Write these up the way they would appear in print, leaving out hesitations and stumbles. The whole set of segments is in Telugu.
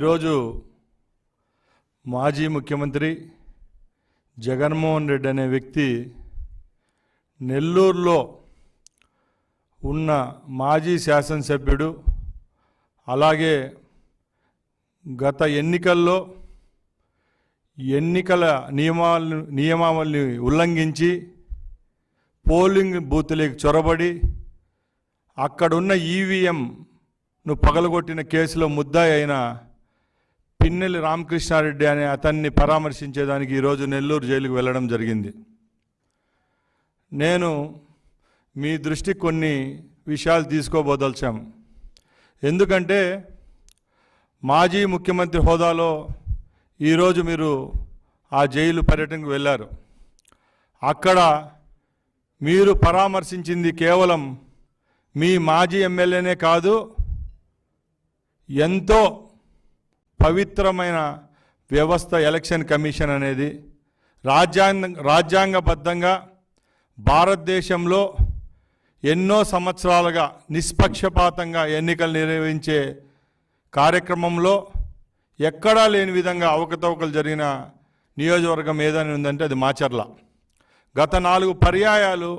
ఈరోజు మాజీ ముఖ్యమంత్రి జగన్మోహన్ రెడ్డి అనే వ్యక్తి నెల్లూరులో ఉన్న మాజీ శాసనసభ్యుడు, అలాగే గత ఎన్నికల్లో ఎన్నికల నియమావళిని ఉల్లంఘించి పోలింగ్ బూత్లకు చొరబడి అక్కడున్న ఈవీఎంను పగలగొట్టిన కేసులో ముద్దాయి అయిన పిన్నెల్లి రామకృష్ణారెడ్డి అనే అతన్ని పరామర్శించేదానికి ఈరోజు నెల్లూరు జైలుకు వెళ్ళడం జరిగింది. నేను మీ దృష్టికి కొన్ని విషయాలు తీసుకోబోదలిచాం. ఎందుకంటే మాజీ ముఖ్యమంత్రి హోదాలో ఈరోజు మీరు ఆ జైలు పర్యటనకు వెళ్ళారు. అక్కడ మీరు పరామర్శించింది కేవలం మీ మాజీ ఎమ్మెల్యేనే కాదు, ఎంతో పవిత్రమైన వ్యవస్థ ఎలక్షన్ కమిషన్ అనేది రాజ్యాంగబద్ధంగా భారతదేశంలో ఎన్నో సంవత్సరాలుగా నిష్పక్షపాతంగా ఎన్నికలు నిర్వహించే కార్యక్రమంలో ఎక్కడా లేని విధంగా అవకతవకలు జరిగిన నియోజకవర్గం ఏదైనా ఉందంటే అది మాచర్ల. గత 4 పర్యాయాలు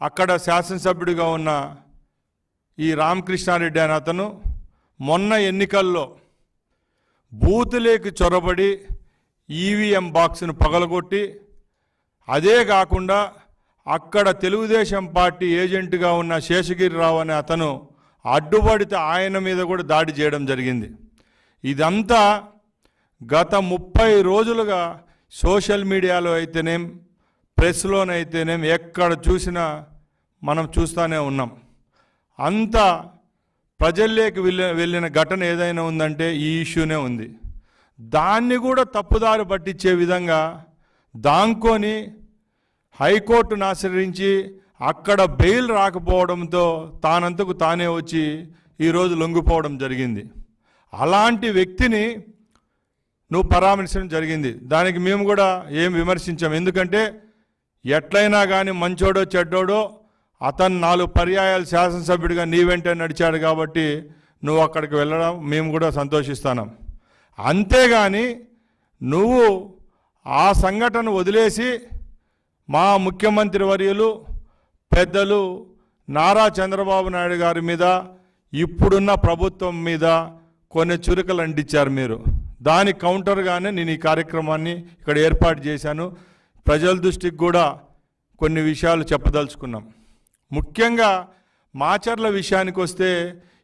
అక్కడ శాసనసభ్యుడిగా ఉన్న ఈ రామకృష్ణారెడ్డి అనే అతను మొన్న ఎన్నికల్లో బూతులేకి చొరబడి ఈవీఎం బాక్స్ను పగలగొట్టి, అదే కాకుండా అక్కడ తెలుగుదేశం పార్టీ ఏజెంట్గా ఉన్న శేషగిరిరావు అనే అతను అడ్డుపడితే ఆయన మీద కూడా దాడి చేయడం జరిగింది. ఇదంతా గత 30 రోజులుగా సోషల్ మీడియాలో అయితేనేం, ప్రెస్లోనైతేనేం ఎక్కడ చూసినా మనం చూస్తూనే ఉన్నాం. అంత ప్రజల్లోకి వెళ్ళిన ఘటన ఏదైనా ఉందంటే ఈ ఇష్యూనే ఉంది. దాన్ని కూడా తప్పుదారి పట్టించే విధంగా దాంకొని హైకోర్టును ఆశ్రయించి అక్కడ బెయిల్ రాకపోవడంతో తానంతకు తానే వచ్చి ఈరోజు లొంగిపోవడం జరిగింది. అలాంటి వ్యక్తిని నువ్వు పరామర్శించడం జరిగింది. దానికి మేము కూడా ఏం విమర్శించాం. ఎందుకంటే ఎట్లయినా కానీ మంచోడో చెడ్డోడో అతను 4 పర్యాయాలు శాసనసభ్యుడిగా నీ వెంటే నడిచాడు కాబట్టి నువ్వు అక్కడికి వెళ్ళడం మేము కూడా సంతోషిస్తున్నాం. అంతేగాని నువ్వు ఆ సంఘటన వదిలేసి మా ముఖ్యమంత్రి వర్యులు పెద్దలు నారా చంద్రబాబు నాయుడు గారి మీద, ఇప్పుడున్న ప్రభుత్వం మీద కొన్ని చురుకలు అంటించారు మీరు. దాని కౌంటర్గానే నేను ఈ కార్యక్రమాన్ని ఇక్కడ ఏర్పాటు చేశాను. ప్రజల దృష్టికి కూడా కొన్ని విషయాలు చెప్పదలుచుకున్నాం. ముఖ్యంగా మాచర్ల విషయానికి వస్తే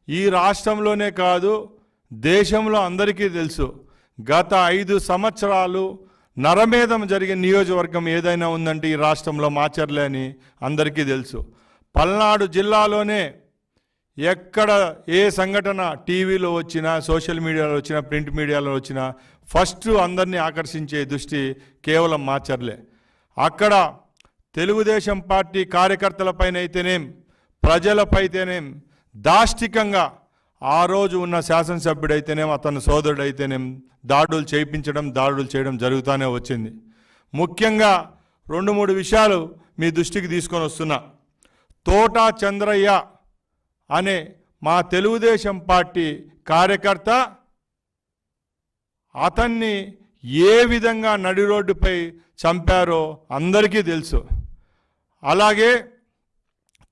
ఈ రాష్ట్రంలోనే కాదు, దేశంలో అందరికీ తెలుసు, గత 5 సంవత్సరాలు నరమేధం జరిగిన నియోజకవర్గం ఏదైనా ఉందంటే ఈ రాష్ట్రంలో మాచర్లే అని అందరికీ తెలుసు. పల్నాడు జిల్లాలోనే ఎక్కడ ఏ సంఘటన టీవీలో వచ్చినా, సోషల్ మీడియాలో వచ్చినా, ప్రింట్ మీడియాలో వచ్చినా ఫస్ట్ అందరినీ ఆకర్షించే దృష్టి కేవలం మాచర్లే. అక్కడ తెలుగుదేశం పార్టీ కార్యకర్తలపైన అయితేనేం, ప్రజలపైతేనేం దాష్టికంగా ఆ రోజు ఉన్న శాసనసభ్యుడైతేనేం, అతని సోదరుడైతేనేం దాడులు చేయడం జరుగుతూనే వచ్చింది. ముఖ్యంగా 2-3 విషయాలు మీ దృష్టికి తీసుకొని వస్తున్నా. తోటా చంద్రయ్య అనే మా తెలుగుదేశం పార్టీ కార్యకర్త అతన్ని ఏ విధంగా నడి రోడ్డుపై చంపారో అందరికీ తెలుసు. అలాగే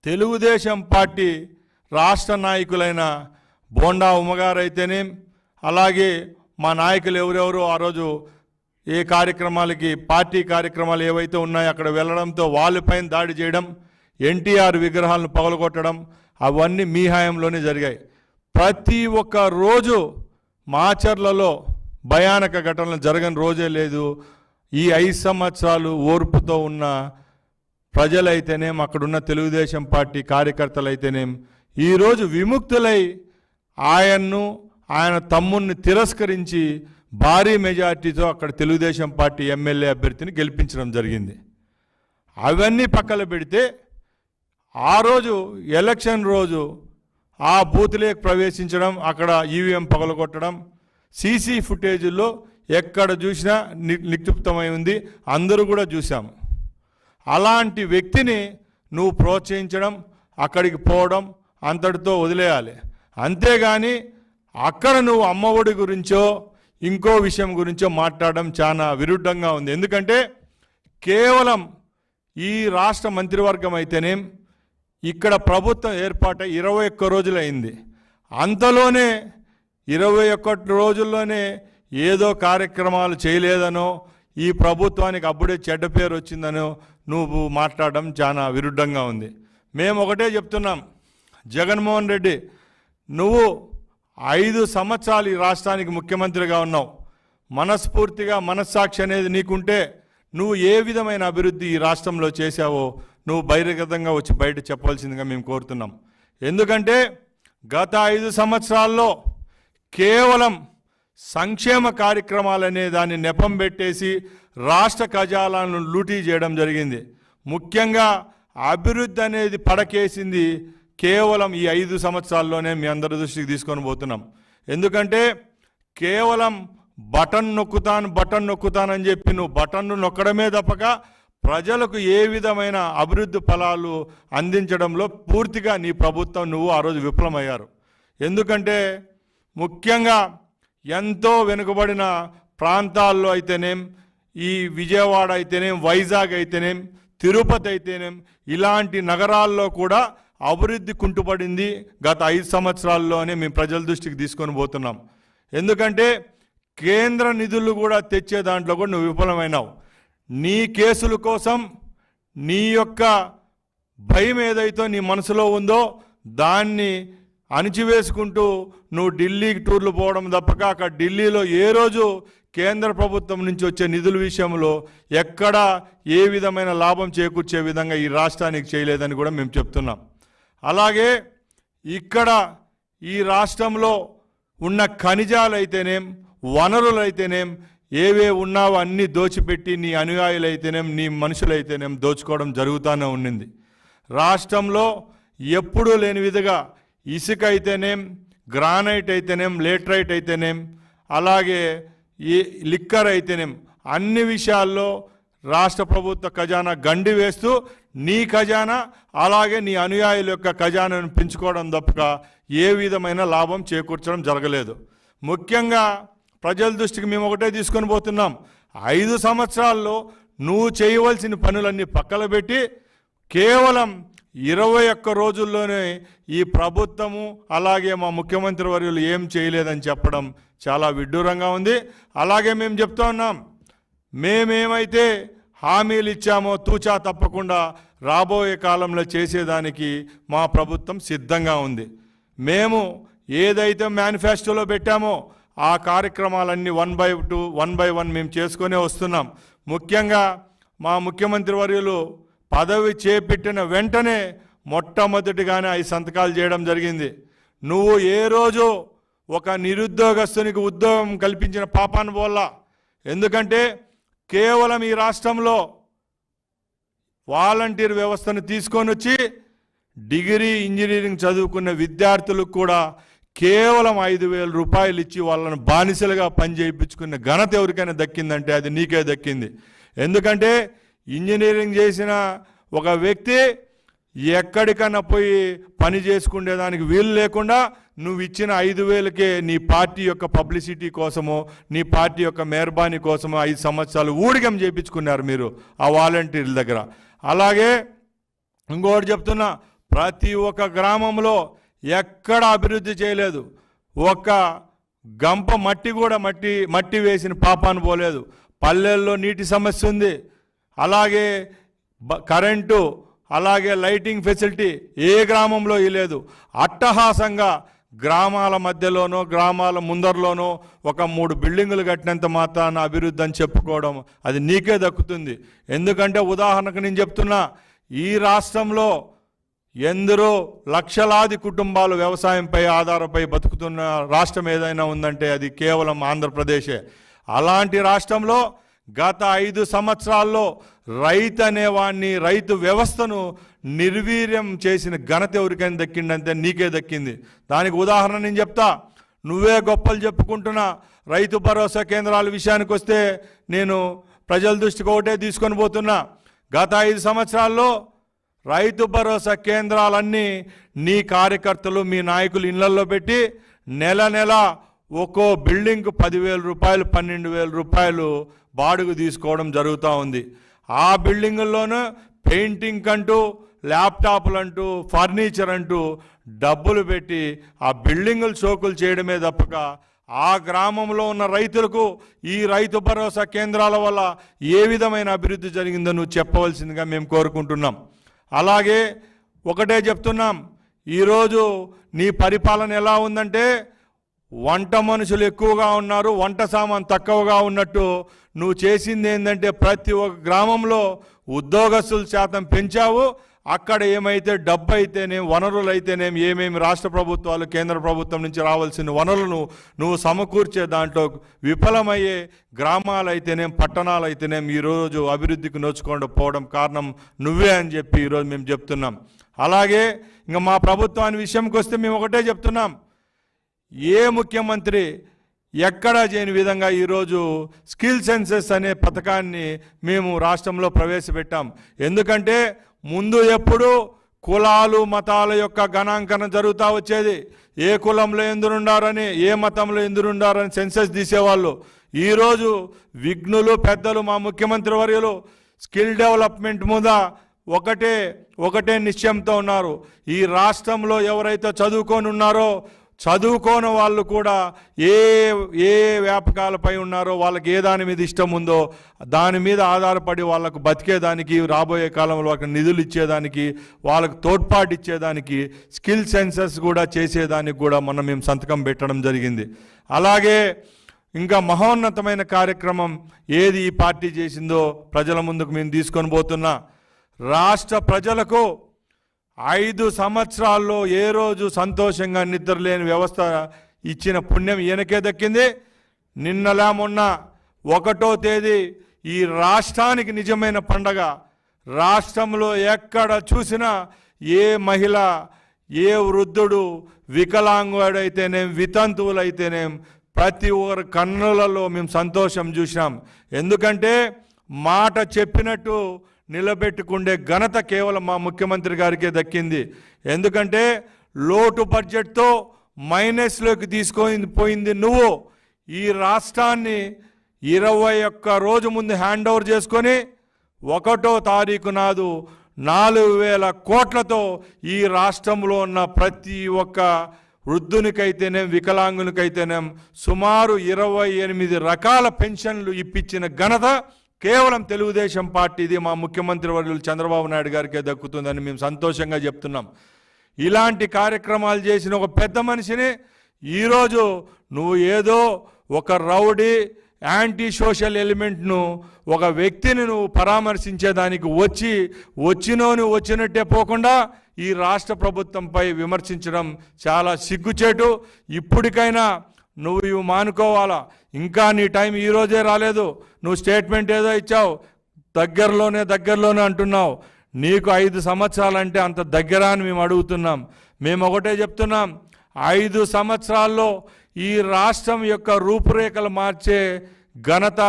తెలుగుదేశం పార్టీ రాష్ట్ర నాయకులైన బోండా ఉమ్మగారు అయితేనేం, అలాగే మా నాయకులు ఎవరెవరు ఆ రోజు ఏ కార్యక్రమాలకి, పార్టీ కార్యక్రమాలు ఏవైతే ఉన్నాయో అక్కడ వెళ్ళడంతో వాళ్ళపైన దాడి చేయడం, ఎన్టీఆర్ విగ్రహాలను పగలగొట్టడం అవన్నీ మీ హయాంలోనే జరిగాయి. ప్రతి ఒక్క రోజు మాచర్లలో భయానక ఘటనలు జరగని రోజే లేదు. ఈ 5 సంవత్సరాలు ఓర్పుతో ఉన్న ప్రజలైతేనేం, అక్కడున్న తెలుగుదేశం పార్టీ కార్యకర్తలైతేనేం ఈరోజు విముక్తులై ఆయన తమ్ముడిని తిరస్కరించి భారీ మెజార్టీతో అక్కడ తెలుగుదేశం పార్టీ ఎమ్మెల్యే అభ్యర్థిని గెలిపించడం జరిగింది. అవన్నీ పక్కన పెడితే ఆ రోజు ఎలక్షన్ రోజు ఆ బూత్లోకి ప్రవేశించడం, అక్కడ ఈవీఎం పగలగొట్టడం సీసీ ఫుటేజీల్లో ఎక్కడ చూసినా నిక్షిప్తమై ఉంది, అందరూ కూడా చూసాం. అలాంటి వ్యక్తిని నువ్వు ప్రోత్సహించడం, అక్కడికి పోవడం అంతటితో వదిలేయాలి. అంతేగాని అక్కడ నువ్వు అమ్మఒడి గురించో ఇంకో విషయం గురించో మాట్లాడడం చాలా విరుద్ధంగా ఉంది. ఎందుకంటే కేవలం ఈ రాష్ట్ర మంత్రివర్గం అయితేనేం ఇక్కడ ప్రభుత్వం ఏర్పాటై 21 రోజులైంది. అంతలోనే 21 రోజుల్లోనే ఏదో కార్యక్రమాలు చేయలేదనో ఈ ప్రభుత్వానికి అప్పుడే చెడ్డ పేరు వచ్చిందనో నువ్వు మాట్లాడడం చాలా విరుద్ధంగా ఉంది. మేము ఒకటే చెప్తున్నాం, జగన్మోహన్ రెడ్డి నువ్వు 5 సంవత్సరాలు ఈ రాష్ట్రానికి ముఖ్యమంత్రిగా ఉన్నావు. మనస్ఫూర్తిగా మనస్సాక్షి అనేది నీకుంటే నువ్వు ఏ విధమైన అభివృద్ధి ఈ రాష్ట్రంలో చేశావో నువ్వు బహిర్గతంగా వచ్చి బయట చెప్పాల్సిందిగా మేము కోరుతున్నాం. ఎందుకంటే గత 5 సంవత్సరాల్లో కేవలం సంక్షేమ కార్యక్రమాలనే దాన్ని నెపం పెట్టేసి రాష్ట్ర ఖజానాలను లూటీ చేయడం జరిగింది. ముఖ్యంగా అభివృద్ధి అనేది పడకేసింది కేవలం ఈ 5 సంవత్సరాల్లోనే మీ అందరి దృష్టికి తీసుకొని పోతున్నాం. ఎందుకంటే కేవలం బటన్ నొక్కుతానని చెప్పి నువ్వు బటన్ను నొక్కడమే తప్పక ప్రజలకు ఏ విధమైన అభివృద్ధి ఫలాలు అందించడంలో పూర్తిగా నీ ప్రభుత్వం నువ్వు ఆ రోజు విఫలమయ్యారు. ఎందుకంటే ముఖ్యంగా ఎంతో వెనుకబడిన ప్రాంతాల్లో అయితేనేం, ఈ విజయవాడ అయితేనేం, వైజాగ్ అయితేనేం, తిరుపతి అయితేనేం, ఇలాంటి నగరాల్లో కూడా అభివృద్ధి కుంటుపడింది గత 5 సంవత్సరాల్లోనే మేము ప్రజల దృష్టికి తీసుకొని పోతున్నాం. ఎందుకంటే కేంద్ర నిధులు కూడా తెచ్చే దాంట్లో కూడా నువ్వు విఫలమైనావు. నీ కేసుల కోసం నీ యొక్క భయం ఏదైతే నీ మనసులో ఉందో దాన్ని అణిచివేసుకుంటూ నువ్వు ఢిల్లీకి టూర్లు పోవడం తప్పక అక్కడ ఢిల్లీలో ఏ రోజు కేంద్ర ప్రభుత్వం నుంచి వచ్చే నిధుల విషయంలో ఎక్కడ ఏ విధమైన లాభం చేకూర్చే విధంగా ఈ రాష్ట్రానికి చేయలేదని కూడా మేము చెప్తున్నాం. అలాగే ఇక్కడ ఈ రాష్ట్రంలో ఉన్న ఖనిజాలు అయితేనేం, వనరులు అయితేనేం, ఏవే ఉన్నావో అన్నీ దోచిపెట్టి నీ అనుయాయులు అయితేనేం, నీ మనుషులైతేనేం దోచుకోవడం జరుగుతూనే ఉండింది. రాష్ట్రంలో ఎప్పుడూ లేని విధంగా ఇసుక అయితేనేం, గ్రానైట్ అయితేనేం, లేటరైట్ అయితేనేం, అలాగే ఈ లిక్కర్ అయితేనేం అన్ని విషయాల్లో రాష్ట్ర ప్రభుత్వ ఖజానా గండి వేస్తూ నీ ఖజానా అలాగే నీ అనుయాయుల యొక్క ఖజానాను పెంచుకోవడం తప్పక ఏ విధమైన లాభం చేకూర్చడం జరగలేదు. ముఖ్యంగా ప్రజల దృష్టికి మేము ఒకటే తీసుకొని పోతున్నాం, 5 సంవత్సరాల్లో నువ్వు చేయవలసిన పనులన్నీ పక్కన పెట్టి కేవలం 21 రోజుల్లోనే ఈ ప్రభుత్వము అలాగే మా ముఖ్యమంత్రి వర్యులు ఏం చేయలేదని చెప్పడం చాలా విడ్డూరంగా ఉంది. అలాగే మేము చెప్తా ఉన్నాం, మేమేమైతే హామీలు ఇచ్చామో తూచా తప్పకుండా రాబోయే కాలంలో చేసేదానికి మా ప్రభుత్వం సిద్ధంగా ఉంది. మేము ఏదైతే మేనిఫెస్టోలో పెట్టామో ఆ కార్యక్రమాలన్నీ 1 by 1 మేము చేసుకునే వస్తున్నాం. ముఖ్యంగా మా ముఖ్యమంత్రి వర్యులు పదవి చేపట్టిన వెంటనే మొట్టమొదటిగానే 5 సంతకాలు చేయడం జరిగింది. నువ్వు ఏ రోజు ఒక నిరుద్యోగస్తునికి ఉద్యోగం కల్పించిన పాపాను పోల్లా. ఎందుకంటే కేవలం ఈ రాష్ట్రంలో వాలంటీర్ వ్యవస్థను తీసుకొని వచ్చి డిగ్రీ ఇంజనీరింగ్ చదువుకున్న విద్యార్థులకు కూడా కేవలం 5,000 రూపాయలు ఇచ్చి వాళ్ళను బానిసలుగా పనిచేయించుకున్న ఘనత ఎవరికైనా దక్కిందంటే అది నీకే దక్కింది. ఎందుకంటే ఇంజనీరింగ్ చేసిన ఒక వ్యక్తి ఎక్కడికన్నా పోయి పని చేసుకునేదానికి వీలు లేకుండా నువ్వు ఇచ్చిన 5,000కే నీ పార్టీ యొక్క పబ్లిసిటీ కోసమో నీ పార్టీ యొక్క మెహర్బానీ కోసమో 5 సంవత్సరాలు ఊడిగం చేయించుకున్నారు మీరు ఆ వాలంటీర్ల దగ్గర. అలాగే ఇంకోటి చెప్తున్నా, ప్రతి ఒక్క గ్రామంలో ఎక్కడ అభివృద్ధి చేయలేదు, ఒక్క గంప మట్టి కూడా మట్టి వేసిన పాపాను పోలేదు. పల్లెల్లో నీటి సమస్య ఉంది, అలాగే కరెంటు, అలాగే లైటింగ్ ఫెసిలిటీ ఏ గ్రామంలో లేదు. అట్టహాసంగా గ్రామాల మధ్యలోనో గ్రామాల ముందరలోనో ఒక 3 బిల్డింగులు కట్టినంత మాత్రాన అభివృద్ధి అని చెప్పుకోవడం అది నీకే దక్కుతుంది. ఎందుకంటే ఉదాహరణకు నేను చెప్తున్నా, ఈ రాష్ట్రంలో ఎందరో లక్షలాది కుటుంబాలు వ్యవసాయంపై ఆధారపై బతుకుతున్న రాష్ట్రం ఏదైనా ఉందంటే అది కేవలం ఆంధ్రప్రదేశే. అలాంటి రాష్ట్రంలో గత 5 సంవత్సరాల్లో రైతు అనేవాడిని, రైతు వ్యవస్థను నిర్వీర్యం చేసిన ఘనత ఎవరికైనా దక్కిందంటే నీకే దక్కింది. దానికి ఉదాహరణ నేను చెప్తా. నువ్వే గొప్పలు చెప్పుకుంటున్నా రైతు భరోసా కేంద్రాల విషయానికి వస్తే నేను ప్రజల దృష్టికి ఒకటే తీసుకొని పోతున్నా. గత 5 సంవత్సరాల్లో రైతు భరోసా కేంద్రాలన్నీ నీ కార్యకర్తలు మీ నాయకులు ఇళ్లల్లో పెట్టి నెల నెల ఒక్కో బిల్డింగ్కు 10,000 రూపాయలు 12,000 రూపాయలు బాడుగు తీసుకోవడం జరుగుతూ ఉంది. ఆ బిల్డింగుల్లోనూ పెయింటింగ్ అంటూ, ల్యాప్టాప్లు అంటూ, ఫర్నిచర్ అంటూ డబ్బులు పెట్టి ఆ బిల్డింగులు షోకులు చేయడమే తప్పక ఆ గ్రామంలో ఉన్న రైతులకు ఈ రైతు భరోసా కేంద్రాల వల్ల ఏ విధమైన అభివృద్ధి జరిగిందో నువ్వు చెప్పవలసిందిగా మేము కోరుకుంటున్నాం. అలాగే ఒకటే చెప్తున్నాం, ఈరోజు నీ పరిపాలన ఎలా ఉందంటే వంట మనుషులు ఎక్కువగా ఉన్నారు, వంట సామాన్ తక్కువగా ఉన్నట్టు నువ్వు చేసింది ఏంటంటే ప్రతి ఒక్క గ్రామంలో ఉద్యోగస్తుల శాతం పెంచావు. అక్కడ ఏమైతే డబ్బు అయితేనేం, వనరులు అయితేనేం, ఏమేమి రాష్ట్ర ప్రభుత్వాలు కేంద్ర ప్రభుత్వం నుంచి రావాల్సిన వనరులను నువ్వు సమకూర్చే దాంట్లో విఫలమయ్యే గ్రామాలు అయితేనేం, పట్టణాలు అయితేనేం ఈరోజు అభివృద్ధికి నోచుకోండి పోవడం కారణం నువ్వే అని చెప్పి ఈరోజు మేము చెప్తున్నాం. అలాగే ఇంకా మా ప్రభుత్వాన్ని విషయంకి వస్తే మేము ఒకటే చెప్తున్నాం, ఏ ముఖ్యమంత్రి ఎక్కడా చేయని విధంగా ఈరోజు స్కిల్ సెన్సెస్ అనే పథకాన్ని మేము రాష్ట్రంలో ప్రవేశపెట్టాం. ఎందుకంటే ముందు ఎప్పుడు కులాలు మతాల యొక్క గణాంకనం జరుగుతూ వచ్చేది. ఏ కులంలో ఎందురుండారని, ఏ మతంలో ఎందురుండారని సెన్సెస్ తీసేవాళ్ళు. ఈరోజు విఘ్నులు పెద్దలు మా ముఖ్యమంత్రి వర్యులు స్కిల్ డెవలప్మెంట్ మీద ఒకటే నిశ్చయంతో ఉన్నారు. ఈ రాష్ట్రంలో ఎవరైతే చదువుకొని ఉన్నారో, చదువుకోని వాళ్ళు కూడా ఏ వ్యాపకాలపై ఉన్నారో, వాళ్ళకి ఏ దాని మీద ఇష్టం ఉందో దాని మీద ఆధారపడి వాళ్ళకు బతికేదానికి, రాబోయే కాలంలో వాళ్ళకి నిధులు ఇచ్చేదానికి, వాళ్ళకు తోడ్పాటు ఇచ్చేదానికి స్కిల్ సెన్సెస్ కూడా చేసేదానికి కూడా మేము సంతకం పెట్టడం జరిగింది. అలాగే ఇంకా మహోన్నతమైన కార్యక్రమం ఏది ఈ పార్టీ చేసిందో ప్రజల ముందుకు మేము తీసుకొని పోతున్నా. రాష్ట్ర ప్రజలకు 5 సంవత్సరాల్లో ఏ రోజు సంతోషంగా నిద్రలేని వ్యవస్థ ఇచ్చిన పుణ్యం ఈయనకే దక్కింది. నిన్నలా మొన్న 1వ తేదీ ఈ రాష్ట్రానికి నిజమైన పండగ. రాష్ట్రంలో ఎక్కడ చూసినా ఏ మహిళ, ఏ వృద్ధుడు, వికలాంగుడైతేనేం, వితంతువులైతేనేం ప్రతి ఒక్కరి కన్నులలో మేము సంతోషం చూసాం. ఎందుకంటే మాట చెప్పినట్టు నిలబెట్టుకుండే ఘనత కేవలం మా ముఖ్యమంత్రి గారికే దక్కింది. ఎందుకంటే లోటు బడ్జెట్తో మైనస్లోకి తీసుకొని పోయింది నువ్వు. ఈ రాష్ట్రాన్ని 21 రోజు ముందు హ్యాండ్ ఓవర్ చేసుకొని 1వ తారీఖు నాడు 4,000 కోట్లతో ఈ రాష్ట్రంలో ఉన్న ప్రతి ఒక్క వృద్ధునికైతేనేం, వికలాంగునికైతేనేం సుమారు 28 రకాల పెన్షన్లు ఇప్పించిన ఘనత కేవలం తెలుగుదేశం పార్టీది, మా ముఖ్యమంత్రి వర్యులు చంద్రబాబు నాయుడు గారికే దక్కుతుందని మేము సంతోషంగా చెప్తున్నాం. ఇలాంటి కార్యక్రమాలు చేసిన ఒక పెద్ద మనిషిని ఈరోజు నువ్వు ఏదో ఒక రౌడీ యాంటీ సోషల్ ఎలిమెంట్ను, ఒక వ్యక్తిని నువ్వు పరామర్శించేదానికి వచ్చినట్టే పోకుండా ఈ రాష్ట్ర ప్రభుత్వంపై విమర్శించడం చాలా సిగ్గుచేటు. ఇప్పటికైనా నువ్వు ఇవి మానుకోవాలా. ఇంకా నీ టైం ఈరోజే రాలేదు. నువ్వు స్టేట్మెంట్ ఏదో ఇచ్చావు, దగ్గరలోనే అంటున్నావు. నీకు 5 సంవత్సరాలంటే అంత దగ్గర అని మేము అడుగుతున్నాం. మేము ఒకటే చెప్తున్నాం, 5 సంవత్సరాల్లో ఈ రాష్ట్రం యొక్క రూపురేఖలు మార్చే ఘనత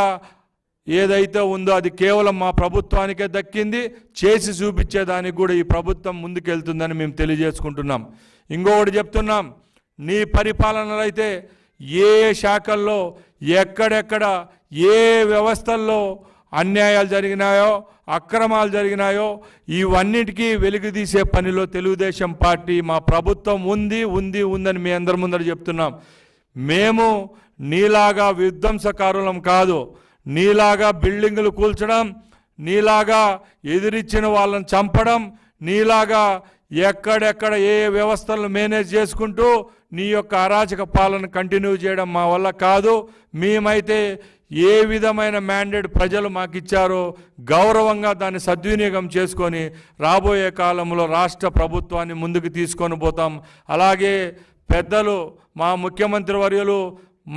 ఏదైతే ఉందో అది కేవలం మా ప్రభుత్వానికే దక్కింది. చేసి చూపించేదానికి కూడా ఈ ప్రభుత్వం ముందుకెళ్తుందని మేము తెలియజేసుకుంటున్నాం. ఇంకొకటి చెప్తున్నాం, నీ పరిపాలనలో అయితే ఏ శాఖల్లో ఎక్కడెక్కడ ఏ వ్యవస్థల్లో అన్యాయాలు జరిగినాయో, అక్రమాలు జరిగినాయో ఇవన్నిటికీ వెలుగుదీసే పనిలో తెలుగుదేశం పార్టీ, మా ప్రభుత్వం ఉందని మీ అందరి ముందర చెప్తున్నాం. మేము నీలాగా విధ్వంసకారులం కాదు. నీలాగా బిల్డింగులు కూల్చడం, నీలాగా ఎదిరిచ్చిన వాళ్ళని చంపడం, నీలాగా ఎక్కడెక్కడ ఏ వ్యవస్థలను మేనేజ్ చేసుకుంటూ నీ యొక్క అరాచక పాలన కంటిన్యూ చేయడం మా వల్ల కాదు. మేమైతే ఏ విధమైన మ్యాండేట్ ప్రజలు మాకు ఇచ్చారో గౌరవంగా దాన్ని సద్వినియోగం చేసుకొని రాబోయే కాలంలో రాష్ట్ర ప్రభుత్వాన్ని ముందుకు తీసుకొని పోతాం. అలాగే పెద్దలు మా ముఖ్యమంత్రి వర్యులు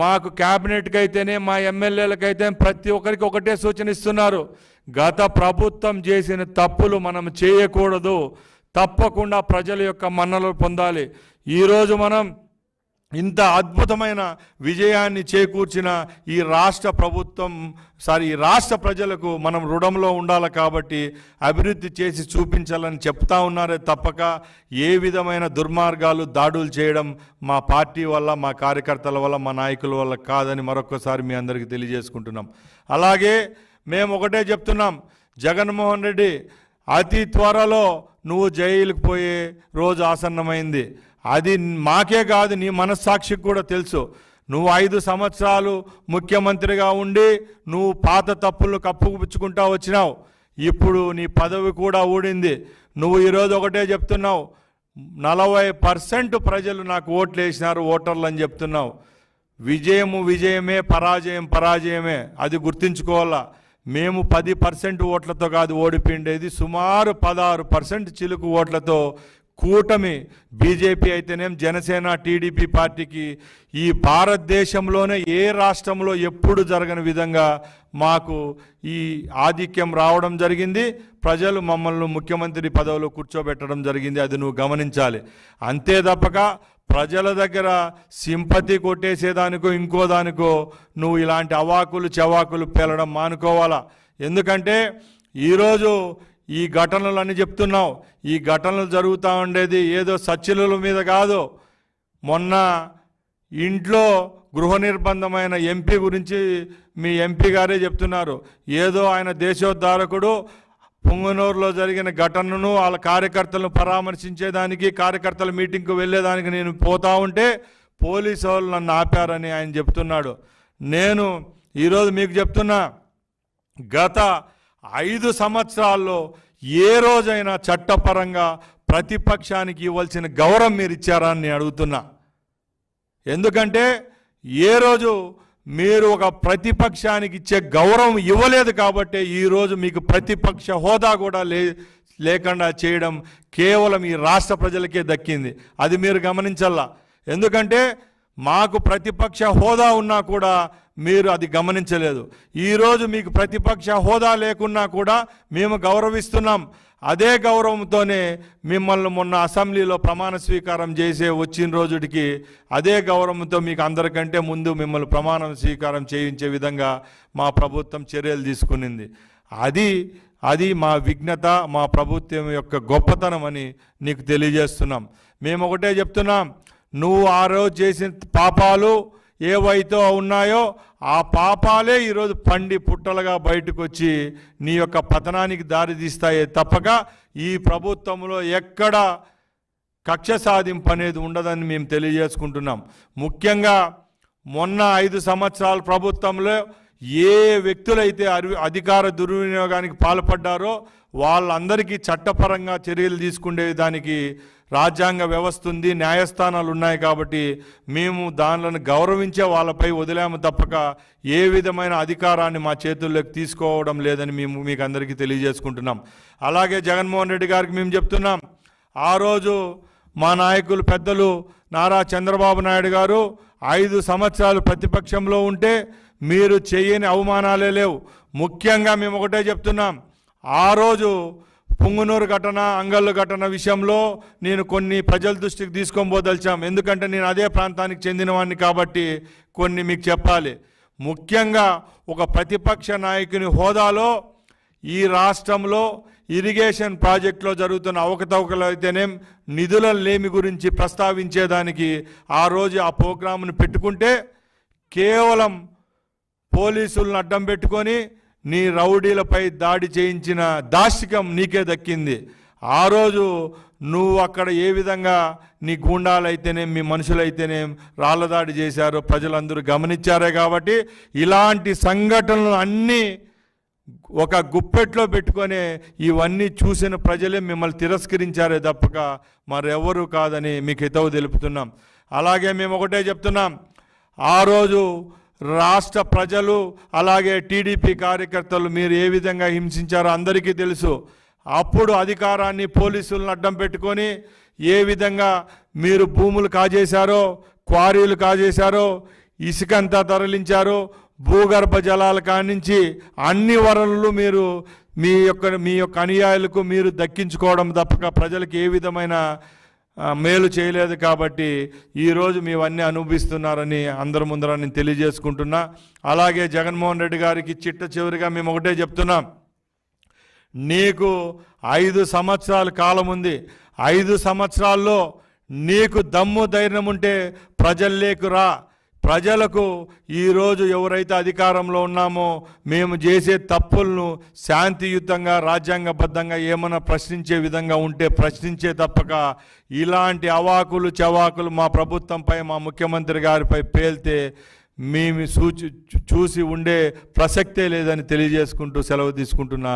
మాకు క్యాబినెట్కి అయితేనే, మా ఎమ్మెల్యేలకైతే ప్రతి ఒక్కరికి ఒకటే సూచన ఇస్తున్నారు. గత ప్రభుత్వం చేసిన తప్పులు మనం చేయకూడదు. తప్పకుండా ప్రజల యొక్క మన్ననలు పొందాలి. ఈరోజు మనం ఇంత అద్భుతమైన విజయాన్ని చేకూర్చిన ఈ రాష్ట్ర ప్రభుత్వం ఈ రాష్ట్ర ప్రజలకు మనం రుణంలో ఉండాలి కాబట్టి అభివృద్ధి చేసి చూపించాలని చెప్తా ఉన్నారే తప్పక ఏ విధమైన దుర్మార్గాలు దాడులు చేయడం మా పార్టీ వల్ల, మా కార్యకర్తల వల్ల, మా నాయకుల వల్ల కాదని మరొకసారి మీ అందరికీ తెలియజేసుకుంటున్నాం. అలాగే మేము ఒకటే చెప్తున్నాం, జగన్మోహన్ రెడ్డి అతి త్వరలో నువ్వు జైలుకు పోయే రోజు ఆసన్నమైంది. అది మాకే కాదు, నీ మనస్సాక్షికి కూడా తెలుసు. నువ్వు 5 సంవత్సరాలు ముఖ్యమంత్రిగా ఉండి నువ్వు పాత తప్పులు కప్పుపుచ్చుకుంటా వచ్చినావు. ఇప్పుడు నీ పదవి కూడా ఊడింది. నువ్వు ఈరోజు ఒకటే చెప్తున్నావు, 40% ప్రజలు నాకు ఓట్లు వేసినారు ఓటర్లు అని చెప్తున్నావు. విజయము విజయమే, పరాజయం పరాజయమే, అది గుర్తుంచుకోవాలా. మేము 10% ఓట్లతో కాదు ఓడిపోయిండేది, సుమారు 16% చిలుకు ఓట్లతో కూటమి బీజేపీ అయితేనేం, జనసేన, టీడీపీ పార్టీకి ఈ భారతదేశంలోనే ఏ రాష్ట్రంలో ఎప్పుడు జరగని విధంగా మాకు ఈ ఆధిక్యం రావడం జరిగింది. ప్రజలు మమ్మల్ని ముఖ్యమంత్రి పదవిలో కూర్చోబెట్టడం జరిగింది. అది నువ్వు గమనించాలి. అంతే తప్పక ప్రజల దగ్గర సింపతి కొట్టేసేదానికో ఇంకో దానికో నువ్వు ఇలాంటి అవాకులు చెవాకులు పేలడం మానుకోవాలా. ఎందుకంటే ఈరోజు ఈ ఘటనలు అని చెప్తున్నావు, ఈ ఘటనలు జరుగుతూ ఉండేది ఏదో సచ్చిలుల మీద కాదు. మొన్న ఇంట్లో గృహ నిర్బంధమైన ఎంపీ గురించి మీ ఎంపీ గారే చెప్తున్నారు. ఏదో ఆయన దేశోద్ధారకుడు, పుంగనూరులో జరిగిన ఘటనను వాళ్ళ కార్యకర్తలను పరామర్శించేదానికి, కార్యకర్తల మీటింగ్కు వెళ్ళేదానికి నేను పోతా ఉంటే పోలీసు వాళ్ళు నన్ను ఆపారని ఆయన చెప్తున్నాడు. నేను ఈరోజు మీకు చెప్తున్నా, గత 5 సంవత్సరాల్లో ఏ రోజైనా చట్టపరంగా ప్రతిపక్షానికి ఇవ్వాల్సిన గౌరవం మీరు ఇచ్చారా అని నేను అడుగుతున్నా. ఎందుకంటే ఏ రోజు మీరు ఒక ప్రతిపక్షానికి ఇచ్చే గౌరవం ఇవ్వలేదు కాబట్టి ఈరోజు మీకు ప్రతిపక్ష హోదా కూడా లేకుండా చేయడం కేవలం ఈ రాష్ట్ర ప్రజలకే దక్కింది. అది మీరు గమనించాలా. ఎందుకంటే మాకు ప్రతిపక్ష హోదా ఉన్నా కూడా మీరు అది గమనించలేదు. ఈరోజు మీకు ప్రతిపక్ష హోదా లేకున్నా కూడా మేము గౌరవిస్తున్నాం. అదే గౌరవంతోనే మిమ్మల్ని మొన్న అసెంబ్లీలో ప్రమాణ స్వీకారం చేసే వచ్చిన రోజుకి అదే గౌరవంతో మీకు అందరికంటే ముందు మిమ్మల్ని ప్రమాణ స్వీకారం చేయించే విధంగా మా ప్రభుత్వం చర్యలు తీసుకునింది. అది మా విఘ్నత, మా ప్రభుత్వం యొక్క గొప్పతనం అని నీకు తెలియజేస్తున్నాం. మేము ఒకటే చెప్తున్నాం, నువ్వు ఆ రోజు చేసిన పాపాలు ఏవైతే ఉన్నాయో ఆ పాపాలే ఈరోజు పండి పుట్టలుగా బయటకు వచ్చి నీ యొక్క పతనానికి దారితీస్తాయే తప్పక ఈ ప్రభుత్వంలో ఎక్కడ కక్ష సాధింపు అనేది ఉండదని మేము తెలియజేసుకుంటున్నాం. ముఖ్యంగా మొన్న 5 సంవత్సరాల ప్రభుత్వంలో ఏ వ్యక్తులైతే అధికార దుర్వినియోగానికి పాల్పడ్డారో వాళ్ళందరికీ చట్టపరంగా చర్యలు తీసుకునే దానికి రాజ్యాంగ వ్యవస్థ ఉంది, న్యాయస్థానాలు ఉన్నాయి. కాబట్టి మేము దానిలను గౌరవించే వాళ్ళపై వదిలాము తప్పక ఏ విధమైన అధికారాన్ని మా చేతుల్లోకి తీసుకోవడం లేదని మేము మీకు అందరికీ తెలియజేసుకుంటున్నాం. అలాగే జగన్మోహన్ రెడ్డి గారికి మేము చెప్తున్నాం, ఆ రోజు మా నాయకులు పెద్దలు నారా చంద్రబాబు నాయుడు గారు 5 సంవత్సరాలు ప్రతిపక్షంలో ఉంటే మీరు చేయని అవమానాలే లేవు. ముఖ్యంగా మేము ఒకటే చెప్తున్నాం, ఆ రోజు పుంగనూరు ఘటన, అంగళ్ళు ఘటన విషయంలో నేను కొన్ని ప్రజల దృష్టికి తీసుకొని పోదలిచాం. ఎందుకంటే నేను అదే ప్రాంతానికి చెందినవాడిని కాబట్టి కొన్ని మీకు చెప్పాలి. ముఖ్యంగా ఒక ప్రతిపక్ష నాయకుని హోదాలో ఈ రాష్ట్రంలో ఇరిగేషన్ ప్రాజెక్టులో జరుగుతున్న అవకతవకలు అయితేనేం, నిధుల లేమి గురించి ప్రస్తావించేదానికి ఆ రోజు ఆ ప్రోగ్రాంను పెట్టుకుంటే కేవలం పోలీసులను అడ్డం పెట్టుకొని నీ రౌడీలపై దాడి చేయించిన దాష్టికం నీకే దక్కింది. ఆ రోజు నువ్వు అక్కడ ఏ విధంగా నీ గూండాలైతేనేం, మీ మనుషులైతేనేం రాళ్ల దాడి చేశారో ప్రజలందరూ గమనించారే. కాబట్టి ఇలాంటి సంఘటనలు అన్నీ ఒక గుప్పెట్లో పెట్టుకొని ఇవన్నీ చూసిన ప్రజలే మిమ్మల్ని తిరస్కరించారే తప్పక మరెవరూ కాదని మీకు హితవు తెలుపుతున్నాం. అలాగే మేము ఒకటే చెప్తున్నాం, ఆ రోజు రాష్ట్ర ప్రజలు అలాగే టీడీపీ కార్యకర్తలు మీరు ఏ విధంగా హింసించారో అందరికీ తెలుసు. అప్పుడు అధికారాన్ని పోలీసులను అడ్డం పెట్టుకొని ఏ విధంగా మీరు భూములు కాజేశారో, క్వారీలు కాజేశారో, ఇసుకంతా తరలించారో, భూగర్భ జలాల కానించి అన్ని వనరులు మీరు మీ యొక్క అనుయాయులకు మీరు దక్కించుకోవడం తప్పక ప్రజలకు ఏ విధమైన మేలు చేయలేదు కాబట్టి ఈరోజు మేవన్నీ అనుభవిస్తున్నారని అందరి ముందర నేను తెలియజేసుకుంటున్నా. అలాగే జగన్మోహన్ రెడ్డి గారికి చిట్ట చివరిగా మేము ఒకటే చెప్తున్నాం, నీకు 5 సంవత్సరాల కాలం ఉంది. 5 సంవత్సరాల్లో నీకు దమ్ము ధైర్యం ఉంటే ప్రజల్లోకి రా. ప్రజలకు ఈరోజు ఎవరైతే అధికారంలో ఉన్నామో మేము చేసే తప్పులను శాంతియుతంగా రాజ్యాంగబద్ధంగా ఏమైనా ప్రశ్నించే విధంగా ఉంటే ప్రశ్నించే తప్పక ఇలాంటి అవాకులు చవాకులు మా ప్రభుత్వంపై మా ముఖ్యమంత్రి గారిపై పేల్తే మేము చూసి ఉండే ప్రసక్తే లేదని తెలియజేసుకుంటూ సెలవు తీసుకుంటున్నా.